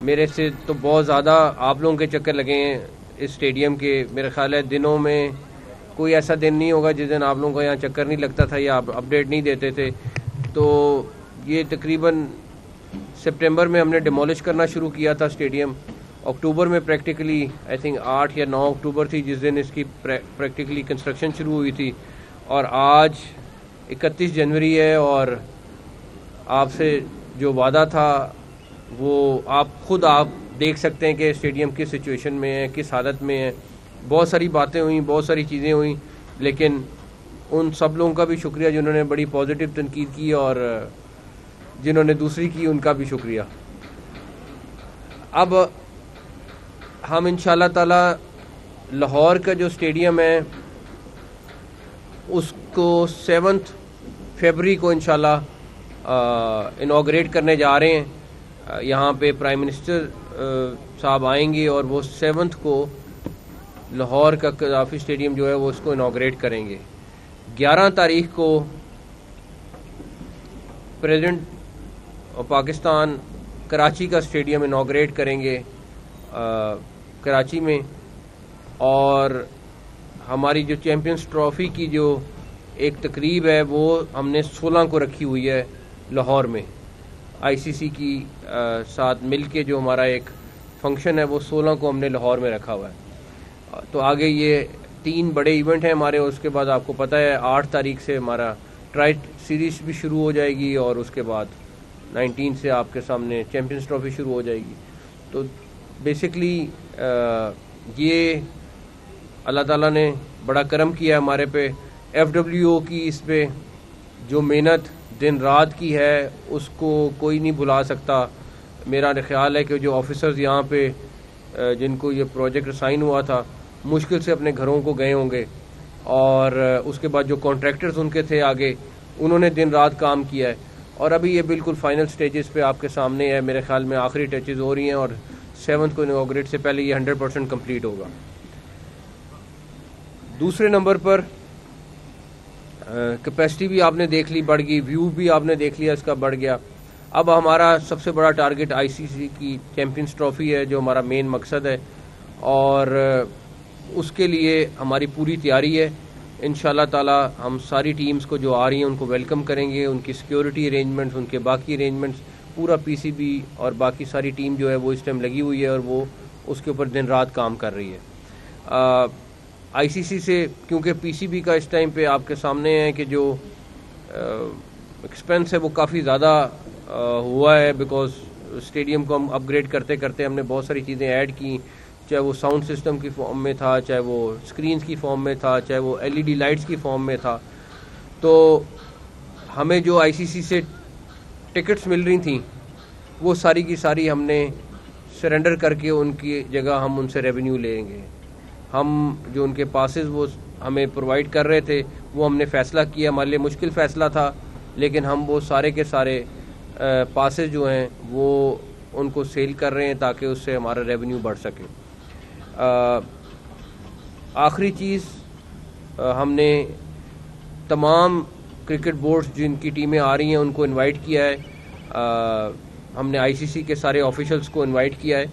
میرے سے تو بہت زیادہ آپ لوگوں کے چکر لگے ہیں اس اسٹیڈیم کے. میرا خیال ہے دنوں میں کوئی ایسا دن نہیں ہوگا جس دن آپ لوگوں کا یہاں چکر نہیں لگتا تھا یا آپ اپڈیٹ نہیں دیتے تھے. تو یہ تقریباً سپٹمبر میں ہم نے ڈیمولش کرنا شروع کیا تھا اسٹیڈیم. اکتوبر میں پریکٹیکلی آئی تھنک 8 یا 9 اکتوبر تھی جس دن اس کی پریکٹیکلی کنسٹرکشن شروع ہوئی تھی, اور آج 31 جنوری ہے. اور آپ سے جو وعدہ تھا وہ آپ دیکھ سکتے ہیں کہ اسٹیڈیم کس سچویشن میں ہے, کس حالت میں ہے. بہت ساری باتیں ہوئیں, بہت ساری چیزیں ہوئیں, لیکن ان سب لوگوں کا بھی شکریہ جنہوں نے بڑی پازیٹیو تنقید کی, اور جنہوں نے دوسری کی ان کا بھی شکریہ. اب ہم انشاءاللہ تعالی لاہور کا جو اسٹیڈیم ہے اس کو 7 فیبری کو انشاءاللہ انوگریٹ کرنے جا رہے ہیں. یہاں پہ پرائم منسٹر صاحب آئیں گے اور وہ 7 کو لاہور کا قذافی اسٹیڈیم جو ہے وہ اس کو انوگریٹ کریں گے. 11 تاریخ کو پریزیڈنٹ پاکستان کراچی کا اسٹیڈیم انوگریٹ کریں گے کراچی میں. اور ہماری جو چیمپئنز ٹرافی کی جو ایک تقریب ہے وہ ہم نے 16 کو رکھی ہوئی ہے لاہور میں. آئی سی سی کی ساتھ مل کے جو ہمارا ایک فنکشن ہے وہ 16 کو ہم نے لاہور میں رکھا ہوا ہے. تو آگے یہ 3 بڑے ایونٹ ہیں ہمارے. اس کے بعد آپ کو پتہ ہے 8 تاریخ سے ہمارا ٹرائی سیریز بھی شروع ہو جائے گی, اور اس کے بعد 19 سے آپ کے سامنے چیمپئنز ٹرافی شروع ہو جائے گی. تو بیسکلی یہ اللہ تعالیٰ نے بڑا کرم کیا ہمارے پہ. ایف ڈبلیو او کی اس پہ جو محنت دن رات کی ہے اس کو کوئی نہیں بھلا سکتا. میرا خیال ہے کہ جو آفیسرز یہاں پہ جن کو یہ پروجیکٹ سائن ہوا تھا مشکل سے اپنے گھروں کو گئے ہوں گے, اور اس کے بعد جو کانٹریکٹرز ان کے تھے آگے انہوں نے دن رات کام کیا ہے. اور ابھی یہ بالکل فائنل سٹیجز پہ آپ کے سامنے ہے. میرے خیال میں آخری ٹچز ہو رہی ہیں اور 7 کو انوگریٹ سے پہلے یہ 100% کمپلیٹ ہوگا. دوسرے نمبر پر کیپیسٹی بھی آپ نے دیکھ لی بڑھ گئی, ویو بھی آپ نے دیکھ لیا اس کا بڑھ گیا. اب ہمارا سب سے بڑا ٹارگٹ آئی سی سی کی چیمپئنز ٹرافی ہے جو ہمارا مین مقصد ہے, اور اس کے لیے ہماری پوری تیاری ہے. انشاءاللہ تعالی ہم ساری ٹیمز کو جو آ رہی ہیں ان کو ویلکم کریں گے. ان کی سیکیورٹی ارینجمنٹس, ان کے باقی ارینجمنٹس, پورا پی سی بی اور باقی ساری ٹیم جو ہے وہ اس ٹائم لگی ہوئی ہے اور وہ اس کے اوپر دن رات کام کر رہی ہے. آئی سی سی سے کیونکہ پی سی بی کا اس ٹائم پہ آپ کے سامنے ہے کہ جو ایکسپینس ہے وہ کافی زیادہ ہوا ہے, بیکاز اسٹیڈیم کو ہم اپ گریڈ کرتے کرتے ہم نے بہت ساری چیزیں ایڈ کی, چاہے وہ ساؤنڈ سسٹم کی فارم میں تھا, چاہے وہ اسکرینز کی فارم میں تھا, چاہے وہ ایل ای ڈی لائٹس کی فارم میں تھا. تو ہمیں جو آئی سی سی سے ٹکٹس مل رہی تھیں وہ ساری کی ساری ہم نے سرنڈر کر کے ان کی جگہ ہم ان سے ریونیو لیں گے. ہم جو ان کے پاسز وہ ہمیں پرووائڈ کر رہے تھے وہ ہم نے فیصلہ کیا, ہمارے لیے مشکل فیصلہ تھا, لیکن ہم وہ سارے کے سارے پاسز جو ہیں وہ ان کو سیل کر رہے ہیں تاکہ اس سے ہمارا ریونیو بڑھ سکے. آخری چیز ہم نے تمام کرکٹ بورڈز جن کی ٹیمیں آ رہی ہیں ان کو انوائٹ کیا ہے. ہم نے آئی سی سی کے سارے آفیشلز کو انوائٹ کیا ہے,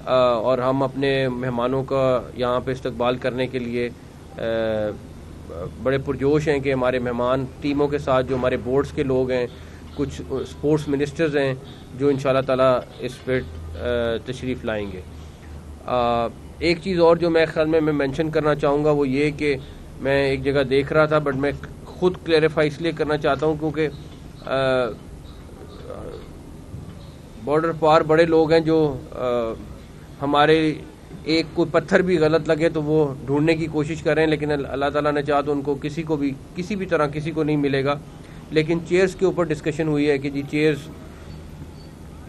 اور ہم اپنے مہمانوں کا یہاں پہ استقبال کرنے کے لیے بڑے پرجوش ہیں کہ ہمارے مہمان ٹیموں کے ساتھ جو ہمارے بورڈز کے لوگ ہیں, کچھ اسپورٹس منسٹرز ہیں جو انشاءاللہ تعالی اس پہ تشریف لائیں گے. ایک چیز اور جو میں خیال میں مینشن کرنا چاہوں گا وہ یہ کہ میں ایک جگہ دیکھ رہا تھا, بٹ میں خود کلیریفائی اس لیے کرنا چاہتا ہوں کیونکہ بارڈر پار بڑے لوگ ہیں جو ہمارے ایک کوئی پتھر بھی غلط لگے تو وہ ڈھونڈنے کی کوشش کر رہے ہیں, لیکن اللہ تعالیٰ نے چاہا تو ان کو کسی کو بھی کسی بھی طرح کسی کو نہیں ملے گا. لیکن چیئرز کے اوپر ڈسکشن ہوئی ہے کہ جی چیئرز,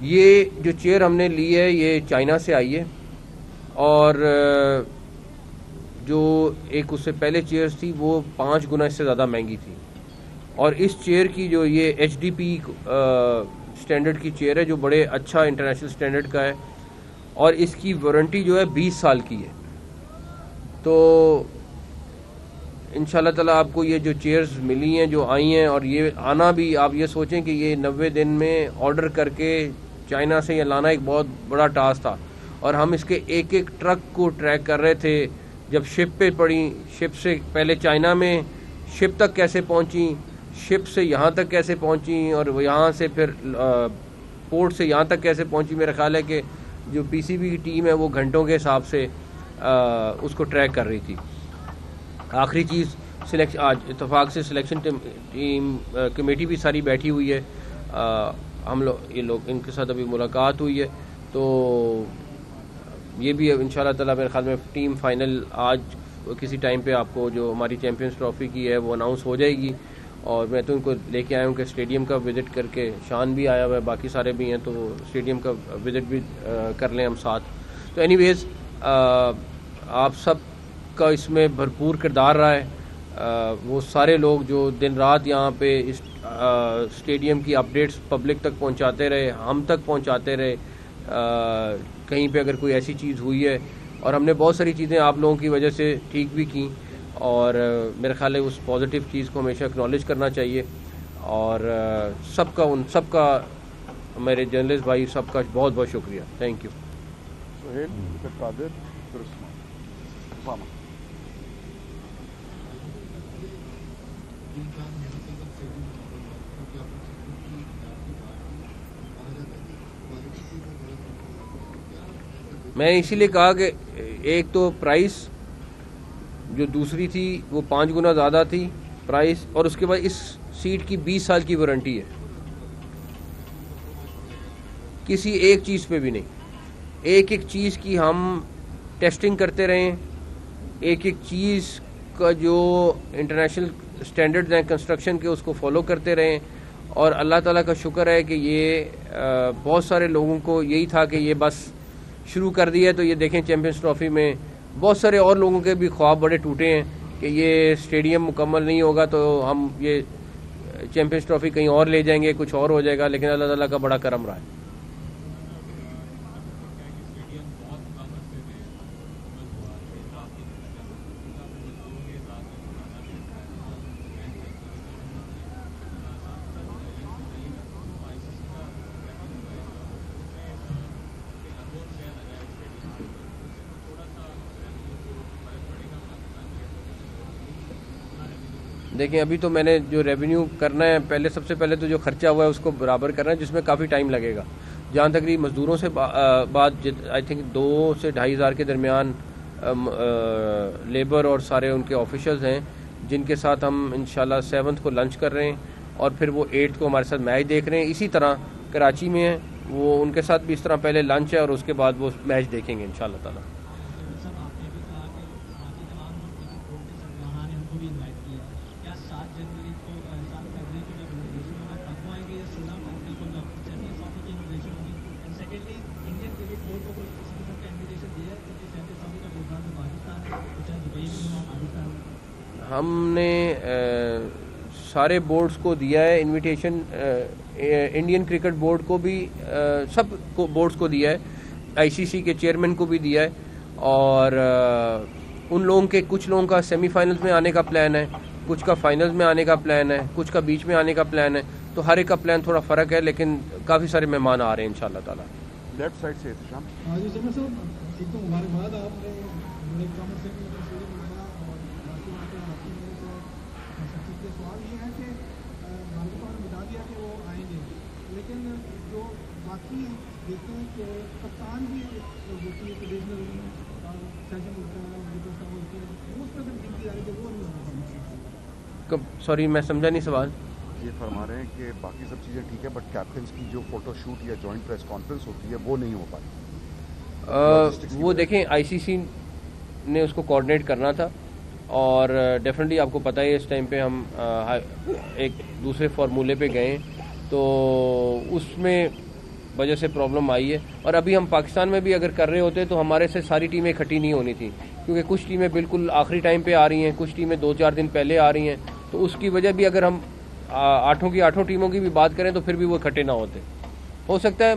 یہ جو چیئر ہم نے لی ہے یہ چائنا سے آئی ہے, اور جو ایک اس سے پہلے چیئرز تھی وہ 5 گنا اس سے زیادہ مہنگی تھی. اور اس چیئر کی جو یہ ایچ ڈی پی اسٹینڈرڈ کی چیئر ہے جو بڑے اچھا انٹرنیشنل اسٹینڈرڈ کا ہے, اور اس کی وارنٹی جو ہے 20 سال کی ہے. تو انشاءاللہ تعالیٰ آپ کو یہ جو چیئرز ملی ہیں جو آئی ہیں, اور یہ آنا بھی آپ یہ سوچیں کہ یہ 90 دن میں آرڈر کر کے چائنا سے یہ لانا ایک بہت بڑا ٹاسک تھا، اور ہم اس کے ایک ایک ٹرک کو ٹریک کر رہے تھے. جب شپ پہ پڑی، شپ سے پہلے چائنا میں شپ تک کیسے پہنچیں، شپ سے یہاں تک کیسے پہنچیں، اور یہاں سے پھر پورٹ سے یہاں تک کیسے پہنچی. میرا خیال ہے کہ جو پی سی بی کی ٹیم ہے وہ گھنٹوں کے حساب سے اس کو ٹریک کر رہی تھی. آخری چیز سلیکشن، آج اتفاق سے سلیکشن ٹیم کمیٹی بھی ساری بیٹھی ہوئی ہے. ہم لوگ، یہ لوگ، ان کے ساتھ ابھی ملاقات ہوئی ہے، تو یہ بھی ان شاء اللہ تعالیٰ میرے خیال میں ٹیم فائنل آج کسی ٹائم پہ آپ کو جو ہماری چیمپئنز ٹرافی کی ہے وہ اناؤنس ہو جائے گی. اور میں تو ان کو لے کے آیا ہوں کہ اسٹیڈیم کا وزٹ کر کے، شان بھی آیا ہوا ہے، باقی سارے بھی ہیں، تو اسٹیڈیم کا وزٹ بھی کر لیں ہم ساتھ. تو اینی ویز آپ سب کا اس میں بھرپور کردار رہا ہے. وہ سارے لوگ جو دن رات یہاں پہ اس اسٹیڈیم کی اپڈیٹس پبلک تک پہنچاتے رہے، ہم تک پہنچاتے رہے. کہیں پہ اگر کوئی ایسی چیز ہوئی ہے، اور ہم نے بہت ساری چیزیں آپ لوگوں کی وجہ سے ٹھیک بھی کی، اور میرا خیال ہے اس پازیٹیو چیز کو ہمیشہ اکنالج کرنا چاہیے. اور ان سب کا میرے جرنلسٹ بھائی سب کا بہت بہت شکریہ. Thank you. میں نے اسی لیے کہا کہ ایک تو پرائس جو دوسری تھی وہ 5 گنا زیادہ تھی پرائس، اور اس کے بعد اس سیٹ کی 20 سال کی وارنٹی ہے، کسی ایک چیز پہ بھی نہیں. ایک ایک چیز کی ہم ٹیسٹنگ کرتے رہے، ایک ایک چیز کا جو انٹرنیشنل سٹینڈرڈز ہیں کنسٹرکشن کے اس کو فالو کرتے رہے. اور اللہ تعالیٰ کا شکر ہے کہ یہ بہت سارے لوگوں کو یہی تھا کہ یہ بس شروع کر دیا ہے. تو یہ دیکھیں چیمپئنز ٹرافی میں بہت سارے اور لوگوں کے بھی خواب بڑے ٹوٹے ہیں کہ یہ اسٹیڈیم مکمل نہیں ہوگا تو ہم یہ چیمپئنز ٹرافی کہیں اور لے جائیں گے، کچھ اور ہو جائے گا. لیکن اللہ تعالیٰ کا بڑا کرم رہا ہے. دیکھیں ابھی تو میں نے جو ریونیو کرنا ہے، پہلے سب سے پہلے تو جو خرچہ ہوا ہے اس کو برابر کرنا ہے، جس میں کافی ٹائم لگے گا. جہاں تک مزدوروں سے بات، آئی تھنک 2 سے 2.5 ہزار کے درمیان لیبر اور سارے ان کے آفیشلز ہیں، جن کے ساتھ ہم انشاءاللہ 7 کو لنچ کر رہے ہیں، اور پھر وہ 8 کو ہمارے ساتھ میچ دیکھ رہے ہیں. اسی طرح کراچی میں ہیں، وہ ان کے ساتھ بھی اس طرح پہلے لنچ ہے، اور اس کے بعد وہ میچ دیکھیں گے انشاءاللہ تعالیٰ. ہم نے سارے بورڈز کو دیا ہے انویٹیشن، انڈین کرکٹ بورڈ کو بھی، سب کو بورڈز کو دیا ہے، آئی سی سی کے چیئرمین کو بھی دیا ہے. اور ان لوگوں کے کچھ لوگوں کا سیمی فائنلز میں آنے کا پلان ہے، کچھ کا فائنلز میں آنے کا پلان ہے، کچھ کا بیچ میں آنے کا پلان ہے. تو ہر ایک کا پلان تھوڑا فرق ہے، لیکن کافی سارے مہمان آ رہے ہیں انشاءاللہ تعالیٰ. لیفٹ سائڈ سے سوال یہ ہے کہ مالک نے بتا دیا کہ وہ آئیں گے، لیکن جو باقی دیکھتے ہیں کہ کپتان بھی ہوتی ہے کہ ریجنل سیشن ہوتا ہے، اس میں بھی گنتی آ رہی ہے کہ وہ نہیں ہوتا. سوری میں سمجھا نہیں سوال. یہ فرما رہے ہیں کہ باقی سب چیزیں ٹھیک ہے، بٹ کیپٹنس کی جو فوٹو شوٹ یا جوائنٹ پریس کانفرنس ہوتی ہے وہ نہیں ہو پائی. وہ دیکھیں آئی سی سی نے اس کو کوآرڈینیٹ کرنا تھا، اور ڈیفینیٹلی آپ کو پتہ ہے اس ٹائم پہ ہم ایک دوسرے فارمولے پہ گئے، تو اس میں وجہ سے پرابلم آئی ہے. اور ابھی ہم پاکستان میں بھی اگر کر رہے ہوتے تو ہمارے سے ساری ٹیمیں اکٹھی نہیں ہونی تھیں، کیونکہ کچھ ٹیمیں بالکل آخری ٹائم پہ آ رہی ہیں، کچھ ٹیمیں 2-4 دن پہلے آ رہی ہیں. تو اس کی وجہ بھی اگر ہم 8 ٹیموں کی بھی بات کریں تو پھر بھی وہ اکٹھے نہ ہوتے. ہو سکتا ہے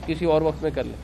کسی اور وقت میں کر لیں.